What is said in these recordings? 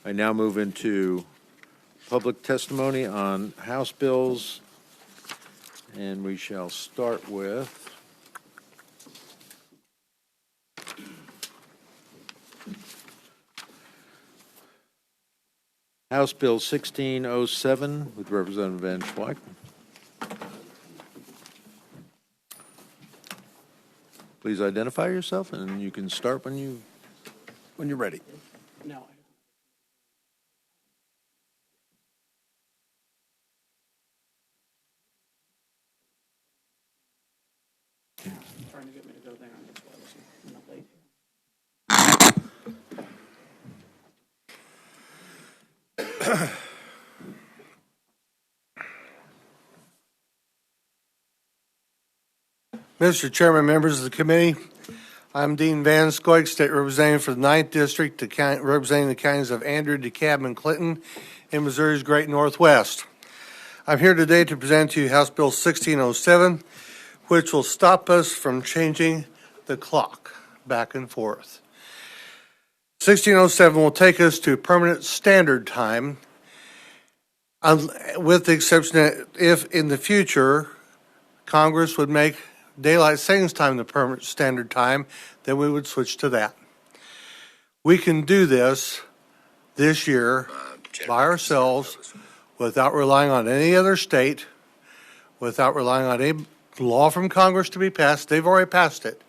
I now move into public testimony on House bills, and we shall start with House Bill 1607 with Representative VanSchoiack. Please identify yourself, and you can start when you're ready. No. Trying to get me to go there, and that's why I was not late. Mr. Chairman, members of the committee, I'm Dean VanSchoiack, State Representative for the 9th District, representing the counties of Andrew, DeKalb, and Clinton in Missouri's Great Northwest. I'm here today to present to you House Bill 1607, which will stop us from changing the clock back and forth. 1607 will take us to permanent standard time, with the exception that if in the future Congress would make daylight savings time the permanent standard time, then we would switch to that. We can do this year by ourselves without relying on any other state, without relying on any law from Congress to be passed. They've already passed it.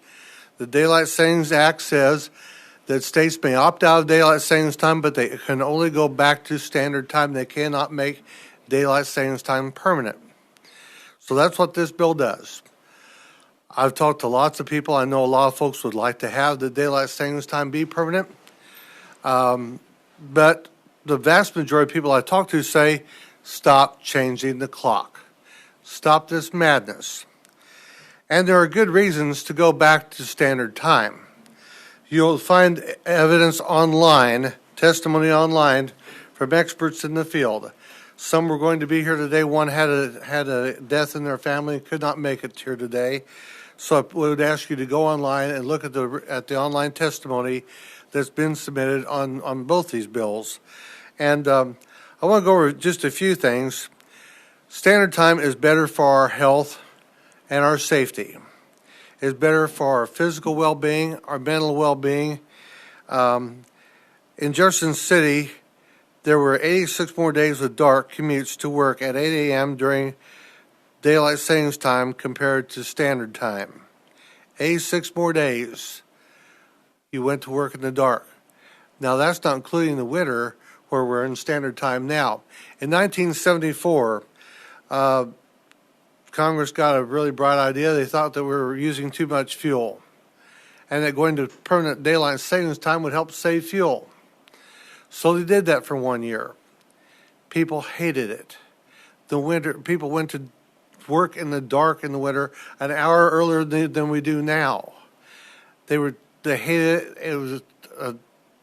The Daylight Savings Act says that states may opt out of daylight savings time, but they can only go back to standard time. They cannot make daylight savings time permanent. So that's what this bill does. I've talked to lots of people. I know a lot of folks would like to have the daylight savings time be permanent. But the vast majority of people I talk to say, stop changing the clock. Stop this madness. And there are good reasons to go back to standard time. You'll find evidence online, testimony online from experts in the field. Some were going to be here today. One had a death in their family and could not make it here today. So I would ask you to go online and look at the online testimony that's been submitted on both these bills. And I want to go over just a few things. Standard time is better for our health and our safety. It's better for our physical well-being, our mental well-being. In Jefferson City, there were 86 more days with dark commutes to work at 8 a.m. during daylight savings time compared to standard time. 86 more days you went to work in the dark. Now that's not including the winter where we're in standard time now. In 1974, Congress got a really bright idea. They thought that we were using too much fuel and that going to permanent daylight savings time would help save fuel. So they did that for 1 year. People hated it. The winter, people went to work in the dark in the winter an hour earlier than we do now. They hated it.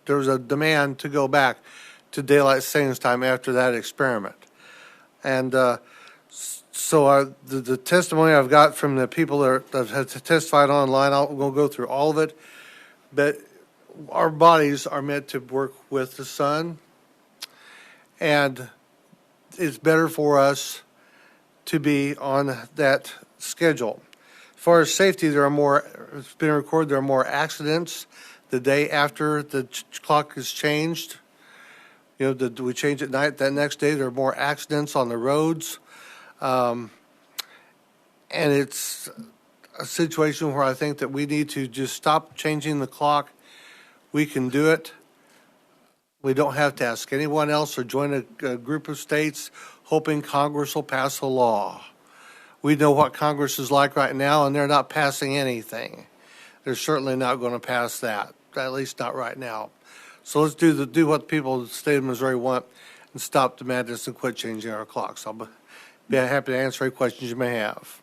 There was a demand to go back to daylight savings time after that experiment. And so the testimony I've got from the people that have testified online, we'll go through all of it. But our bodies are meant to work with the sun, and it's better for us to be on that schedule. As far as safety, it's been recorded there are more accidents the day after the clock is changed. You know, we change at night. That next day, there are more accidents on the roads. And it's a situation where I think that we need to just stop changing the clock. We can do it. We don't have to ask anyone else or join a group of states hoping Congress will pass a law. We know what Congress is like right now, and they're not passing anything. They're certainly not going to pass that, at least not right now. So let's do what the people of the state of Missouri want and stop the madness and quit changing our clocks. I'll be happy to answer any questions you may have.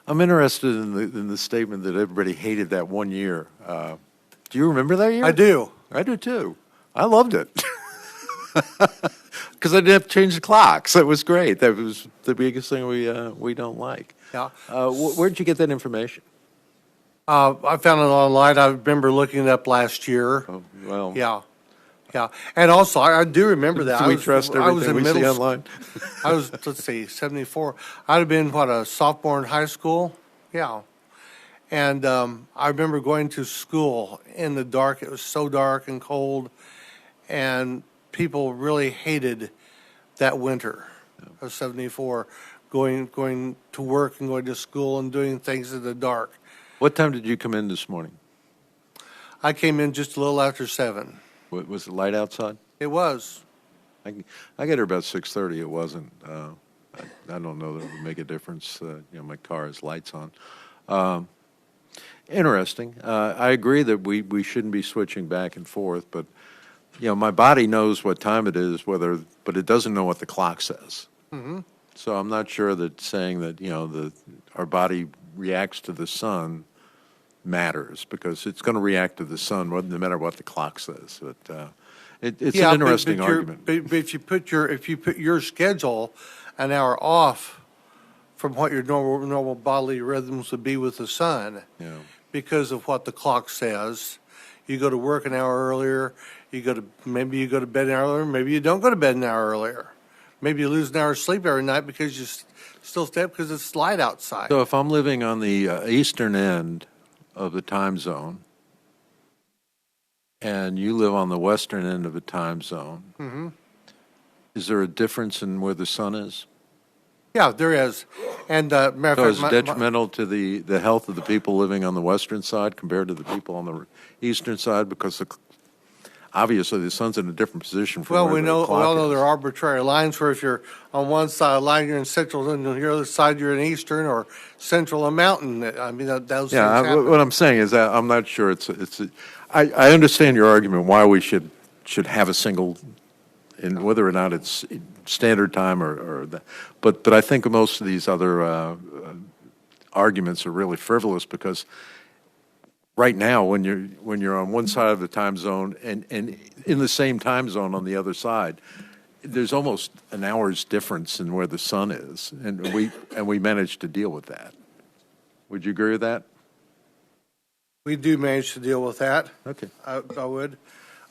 I'm interested in the statement that everybody hated that 1 year. Do you remember that year? I do. I do too. I loved it because I didn't have to change the clocks. That was great. That was the biggest thing we don't like. Yeah. Where did you get that information? I found it online. I remember looking it up last year. Oh, well. Yeah. Yeah. And also, I do remember that. Do we trust everything we see online? I was, let's see, 74. I'd have been, what, a sophomore in high school? Yeah. And I remember going to school in the dark. It was so dark and cold. And people really hated that winter of 74, going to work and going to school and doing things in the dark. What time did you come in this morning? I came in just a little after 7. Was it light outside? It was. I got here about 6:30. It wasn't. I don't know that it would make a difference. My car has lights on. Interesting. I agree that we shouldn't be switching back and forth, but my body knows what time it is, but it doesn't know what the clock says. Mm-hmm. So I'm not sure that saying that our body reacts to the sun matters, because it's going to react to the sun no matter what the clock says. But it's an interesting argument. But if you put your schedule an hour off from what your normal bodily rhythms would be with the sun, because of what the clock says, you go to work an hour earlier. Maybe you go to bed an hour earlier. Maybe you don't go to bed an hour earlier. Maybe you lose an hour's sleep every night because you still stay up because it's light outside. So if I'm living on the eastern end of the time zone, and you live on the western end of the time zone, Mm-hmm. is there a difference in where the sun is? Yeah, there is. And matter So of it's fact, detrimental to the health of the people living on the western side compared to the people on the eastern side, because obviously the sun's in a different position from well, where we the know clock is. there are arbitrary lines where if you're on one side of the line, you're in central, and on the other side, you're in eastern or central and mountain. I mean, those things happen. What I'm saying is that I'm not sure I understand your argument why we should have a single, in whether or not it's standard time or that, but I think most of these other arguments are really frivolous, because right now when you're on one side of the time zone and in the same time zone on the other side, there's almost an hour's difference in where the sun is, and we managed to deal with that. Would you agree with that? We do manage to deal with that. Okay. I would.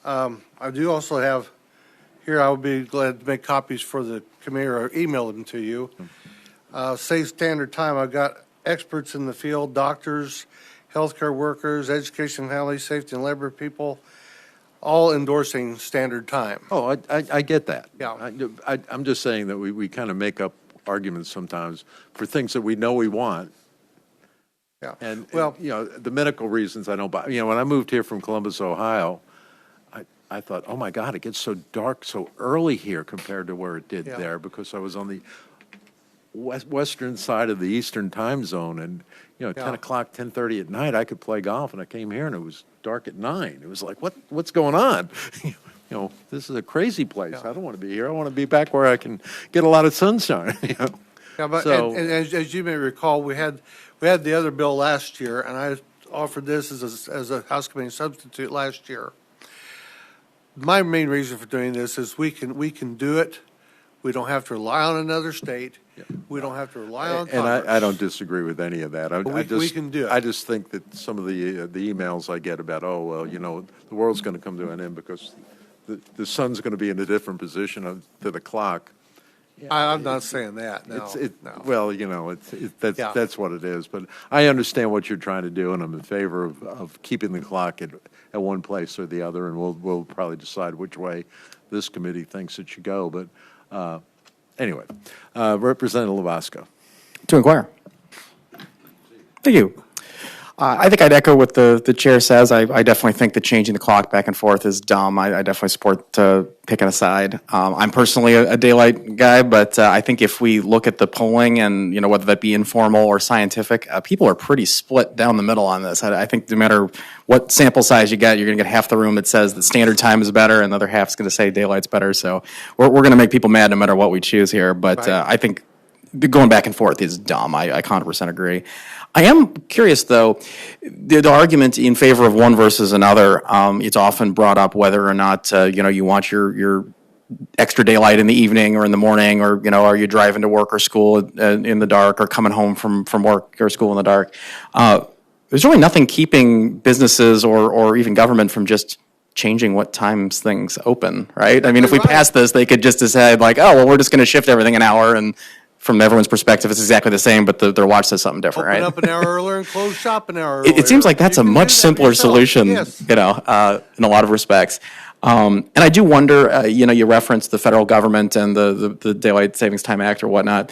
I do also have here, I would be glad to make copies for the committee or email them to you. Say standard time. I've got experts in the field, doctors, healthcare workers, education, family, safety, and labor people, all endorsing standard time. Oh, I get that. Yeah. I'm just saying that we kind of make up arguments sometimes for things that we know we want. Yeah. And, well, the medical reasons I don't buy. When I moved here from Columbus, Ohio, I thought, oh my God, it gets so dark so early here compared to where it did there, because I was on the western side of the eastern time zone, and 10 o'clock, 10:30 at night, I could play golf, and I came here and it was dark at 9. It was like, what's going on? This is a crazy place. I don't want to be here. I want to be back where I can get a lot of sunshine. Yeah, but and as you may recall, we had the other bill last year, and I offered this as a House Committee substitute last year. My main reason for doing this is we can do it. We don't have to rely on another state. We don't have to rely on Congress. And I don't disagree with any of that. We can do it. I just think that some of the emails I get about, the world's going to come to an end because the sun's going to be in a different position to the clock. I'm not saying that. No. No. Well, that's what it is. But I understand what you're trying to do, and I'm in favor of keeping the clock at one place or the other, and we'll probably decide which way this committee thinks it should go. But anyway, Representative Lovasco. To inquire. Thank you. I think I'd echo what the chair says. I definitely think that changing the clock back and forth is dumb. I definitely support picking a side. I'm personally a daylight guy, but I think if we look at the polling and whether that be informal or scientific, people are pretty split down the middle on this. I think no matter what sample size you get, you're going to get half the room that says that standard time is better, and the other half's going to say daylight's better. So we're going to make people mad no matter what we choose here. But right. I think going back and forth is dumb. I 100% agree. I am curious, though, the argument in favor of one versus another, it's often brought up whether or not, you want your extra daylight in the evening or in the morning, or, are you driving to work or school in the dark, or coming home from work or school in the dark. there's really nothing keeping businesses or even government from just changing what times things open, right? I mean, if we pass this, they could just decide like, oh, well, we're just going to shift everything an hour, and from everyone's perspective, it's exactly the same, but their watch says something different, Open right? up an hour earlier and close shop an hour earlier. It seems like that's You a can much do that simpler yourself. solution, Yes. in a lot of respects. And I do wonder, you referenced the federal government and the Daylight Savings Time Act or whatnot.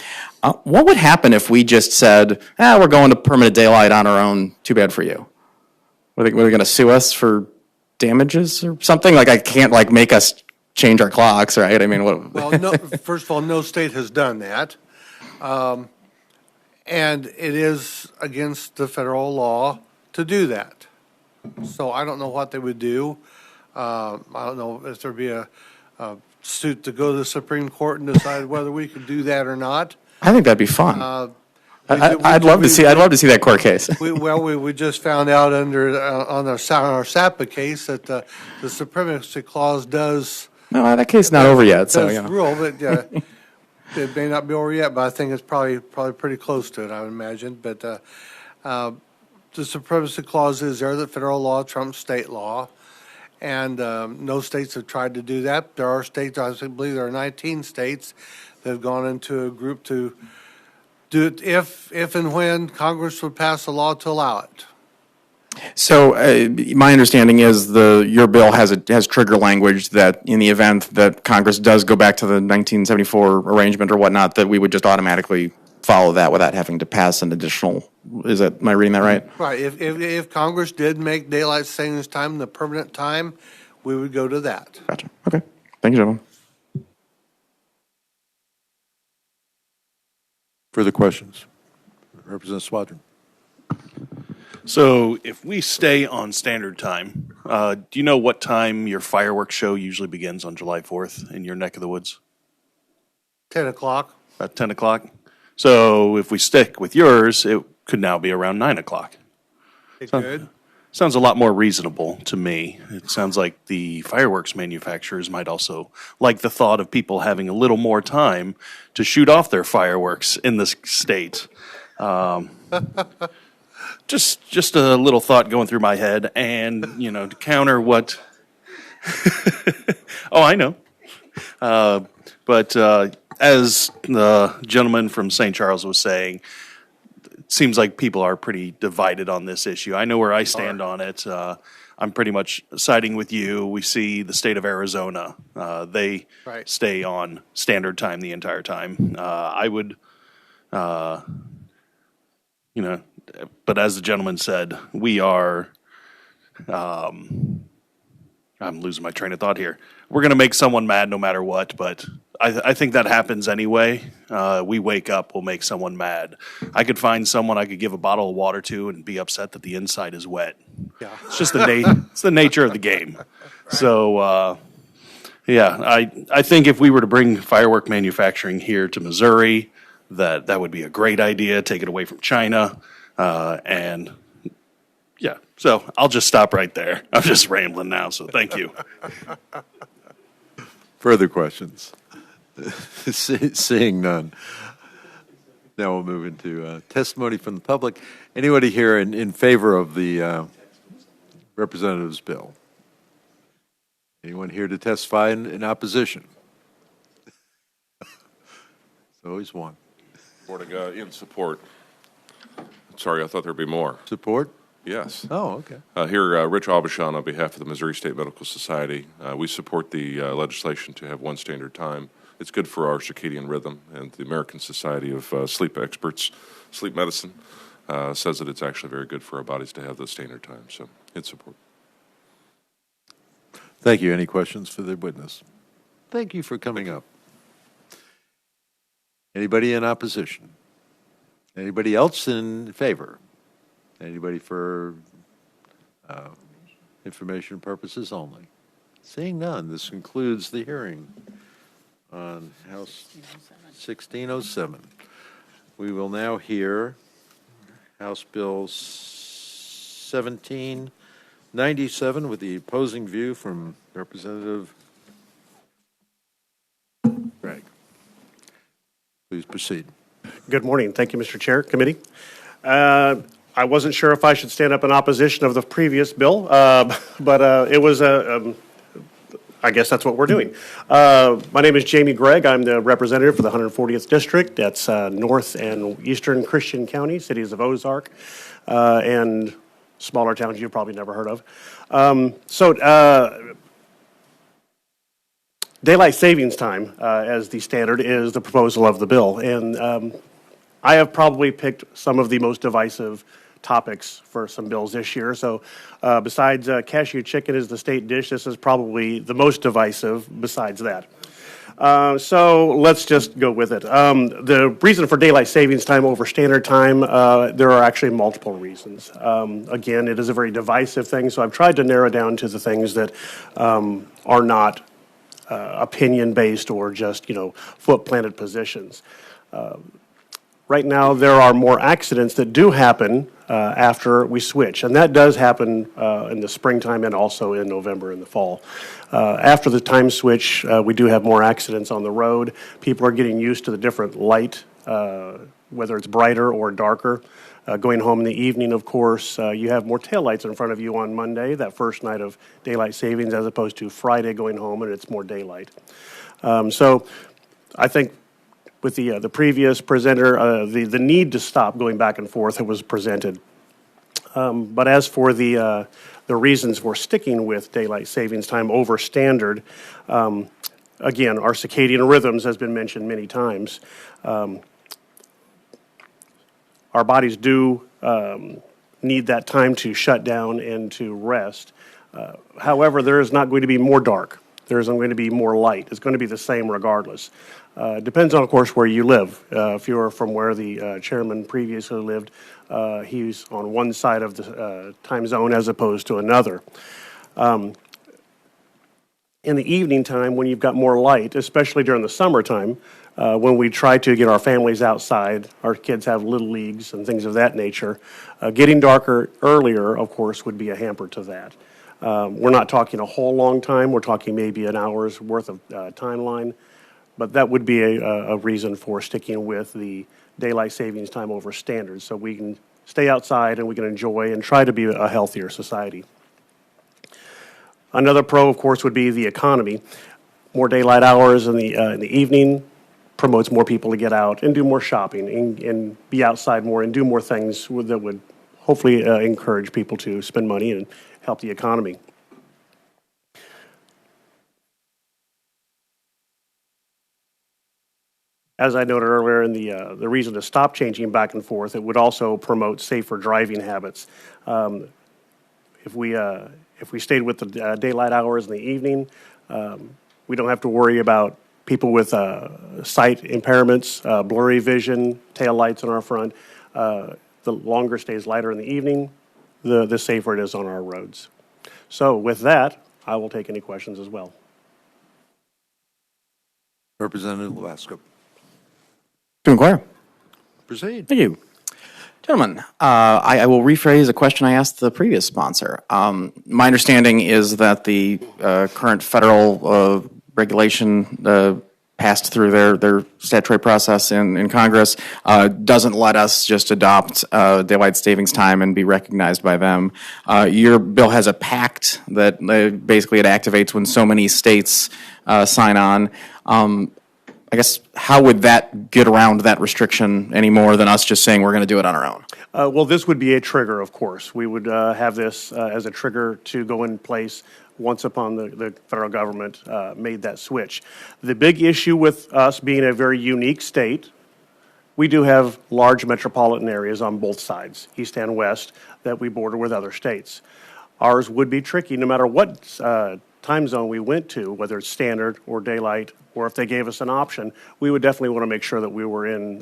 What would happen if we just said, we're going to permanent daylight on our own, too bad for you? Were they going to sue us for damages or something? Like, I can't, make us change our clocks, right? I mean, what? Well, no, first of all, no state has done that. And it is against the federal law to do that. So I don't know what they would do. I don't know if there'd be a suit to go to the Supreme Court and decide whether we could do that or not. I think that'd be fun. I'd love to see that court case. We just found out on our SAPA case that the Supremacy Clause does No, that case is not over yet, so, rule, but it may not be over yet, but I think it's probably pretty close to it, I would imagine. But the Supremacy Clause is there, the federal law trumps state law. And no states have tried to do that. There are states, I believe there are 19 states that have gone into a group to do it if and when Congress would pass a law to allow it. So my understanding is your bill has trigger language that in the event that Congress does go back to the 1974 arrangement or whatnot, that we would just automatically follow that without having to pass an additional. Am I reading that right? Right. If Congress did make daylight savings time the permanent time, we would go to that. Gotcha. Okay. Thank you, gentlemen. Further questions? Representative Schwadron. So if we stay on standard time, do you know what time your fireworks show usually begins on July 4th in your neck of the woods? 10 o'clock. About 10 o'clock? So if we stick with yours, it could now be around 9 o'clock. It could. Sounds a lot more reasonable to me. It sounds like the fireworks manufacturers might also like the thought of people having a little more time to shoot off their fireworks in this state. Just a little thought going through my head, and to counter what. Oh, I know. But as the gentleman from St. Charles was saying, it seems like people are pretty divided on this issue. I know where I stand on it. I'm pretty much siding with you. We see the state of Arizona. They Right. stay on standard time the entire time. I would, but as the gentleman said, we are, I'm losing my train of thought here. We're going to make someone mad no matter what, but I think that happens anyway. We wake up, we'll make someone mad. I could find someone I could give a bottle of water to and be upset that the inside is wet. Yeah. It's just it's the nature of the game. So, I think if we were to bring firework manufacturing here to Missouri, that would be a great idea. Take it away from China, so I'll just stop right there. I'm just rambling now, so thank you. Further questions? Seeing none. Now we'll move into testimony from the public. Anybody here in favor of the representative's bill? Anyone here to testify in opposition? There's always one. Morning, in support. Sorry, I thought there'd be more. Support? Yes. Oh, okay. Here, Rich AuBuchon on behalf of the Missouri State Medical Society. We support the legislation to have one standard time. It's good for our circadian rhythm, and the American Society of Sleep Experts, Sleep Medicine, says that it's actually very good for our bodies to have the standard time. So, in support. Thank you. Any questions for the witness? Thank you for coming up. Anybody in opposition? Anybody else in favor? Anybody for information purposes only? Seeing none, this concludes the hearing on House 1607. We will now hear House Bill 1797 with the opposing view from Representative Gragg. Please proceed. Good morning. Thank you, Mr. Chair, Committee. I wasn't sure if I should stand up in opposition of the previous bill, but it was I guess that's what we're doing. My name is Jamie Gragg. I'm the representative for the 140th District. That's North and Eastern Christian County, cities of Ozark, and smaller towns you've probably never heard of. Daylight savings time as the standard is the proposal of the bill. And I have probably picked some of the most divisive topics for some bills this year. So besides cashew chicken is the state dish, this is probably the most divisive besides that. So let's just go with it. The reason for daylight savings time over standard time, there are actually multiple reasons. Again, it is a very divisive thing, so I've tried to narrow down to the things that are not opinion-based or just, foot-planted positions. Right now, there are more accidents that do happen after we switch, and that does happen in the springtime and also in November and the fall. After the time switch, we do have more accidents on the road. People are getting used to the different light, whether it's brighter or darker. Going home in the evening, of course, you have more taillights in front of you on Monday, that first night of daylight savings, as opposed to Friday going home and it's more daylight. So I think with the previous presenter, the need to stop going back and forth was presented. But as for the reasons for sticking with daylight savings time over standard, again, our circadian rhythms has been mentioned many times. Our bodies do need that time to shut down and to rest. However, there is not going to be more dark. There isn't going to be more light. It's going to be the same regardless. Depends on, of course, where you live. If you're from where the chairman previously lived, he's on one side of the time zone as opposed to another. In the evening time, when you've got more light, especially during the summertime, when we try to get our families outside, our kids have little leagues and things of that nature, getting darker earlier, of course, would be a hamper to that. We're not talking a whole long time. We're talking maybe an hour's worth of timeline. But that would be a reason for sticking with the daylight savings time over standards, so we can stay outside and we can enjoy and try to be a healthier society. Another pro, of course, would be the economy. More daylight hours in the evening promotes more people to get out and do more shopping and be outside more and do more things that would hopefully encourage people to spend money and help the economy. As I noted earlier, in the reason to stop changing back and forth, it would also promote safer driving habits. If we stayed with the daylight hours in the evening, we don't have to worry about people with sight impairments, blurry vision, tail lights on our front. The longer stays lighter in the evening, the safer it is on our roads. So with that, I will take any questions as well. Representative Lovasco. To inquire. Proceed. Thank you. Gentlemen, I will rephrase a question I asked the previous sponsor. My understanding is that the current federal regulation passed through their statutory process in Congress doesn't let us just adopt daylight savings time and be recognized by them. Your bill has a pact that basically it activates when so many states sign on. I guess, how would that get around that restriction any more than us just saying we're going to do it on our own? Well, this would be a trigger, of course. We would have this as a trigger to go in place once upon the federal government made that switch. The big issue with us being a very unique state, we do have large metropolitan areas on both sides, east and west, that we border with other states. Ours would be tricky no matter what time zone we went to, whether it's standard or daylight, or if they gave us an option, we would definitely want to make sure that we were in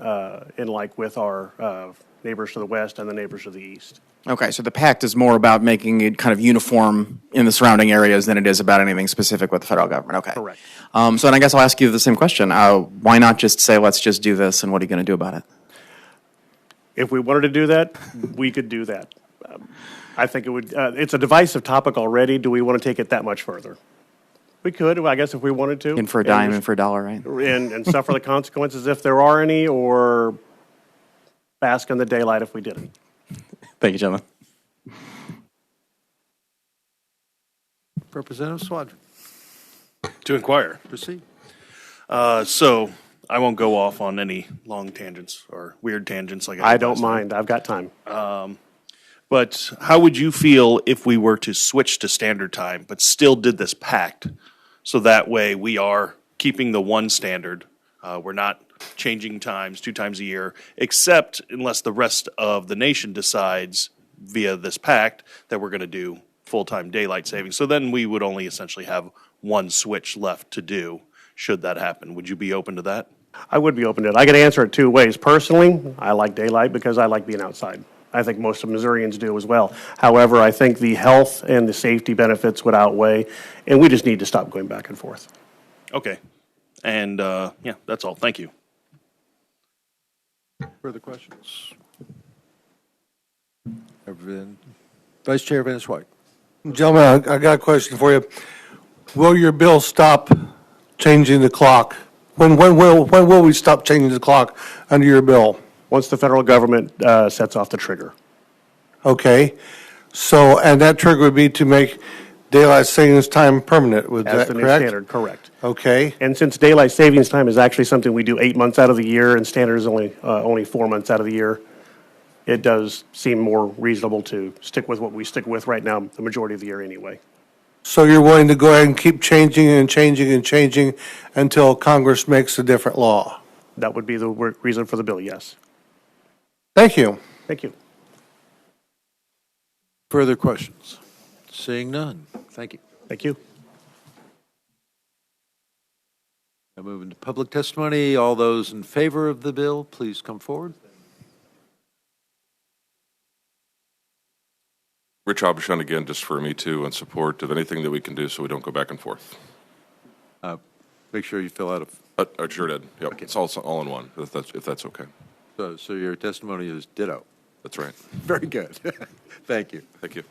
like with our neighbors to the west and the neighbors to the east. Okay, so the pact is more about making it kind of uniform in the surrounding areas than it is about anything specific with the federal government. Okay. Correct. So then I guess I'll ask you the same question. Why not just say, let's just do this, and what are you going to do about it? If we wanted to do that, we could do that. I think it would. It's a divisive topic already. Do we want to take it that much further? We could, I guess, if we wanted to. In for a dime, in for a dollar, right? And suffer the consequences if there are any, or bask in the daylight if we didn't. Thank you, gentlemen. Representative Schwadron, To inquire. proceed. So I won't go off on any long tangents or weird tangents like I did don't last night. mind. I've got time. But how would you feel if we were to switch to standard time, but still did this pact? So that way we are keeping the one standard. We're not changing times 2 times a year, except unless the rest of the nation decides via this pact that we're going to do full-time daylight savings. So then we would only essentially have one switch left to do should that happen. Would you be open to that? I would be open to it. I could answer it 2 ways. Personally, I like daylight because I like being outside. I think most of Missourians do as well. However, I think the health and the safety benefits would outweigh, and we just need to stop going back and forth. Okay. And, yeah, that's all. Thank you. Further questions? Vice Chair VanSchoiack. Gentlemen, I got a question for you. Will your bill stop changing the clock? When will we stop changing the clock under your bill? Once the federal government sets off the trigger. Okay, so, and that trigger would be to make daylight savings time permanent, was As that the new correct? standard, correct. Okay, And since daylight savings time is actually something we do 8 months out of the year and standard is only 4 months out of the year, it does seem more reasonable to stick with what we stick with right now the majority of the year anyway. so you're willing to go ahead and keep changing and changing and changing until Congress makes a different law? That would be the reason for the bill, yes. Thank you. Thank you. Further questions? Seeing none. Thank you. Thank you. Now moving to public testimony. All those in favor of the bill, please come forward. Rich AuBuchon again, just for me too, in support of anything that we can do so we don't go back and forth. Make sure you fill out a, I sure did. Yep, it's all in one, if that's okay. so your testimony is ditto. That's right. Very good. Thank you. Thank you.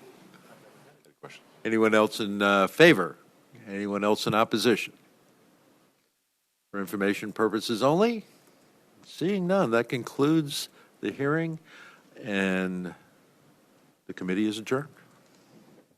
Any questions? Anyone else in favor? Anyone else in opposition? For information purposes only? Seeing none, that concludes the hearing, and the committee is adjourned.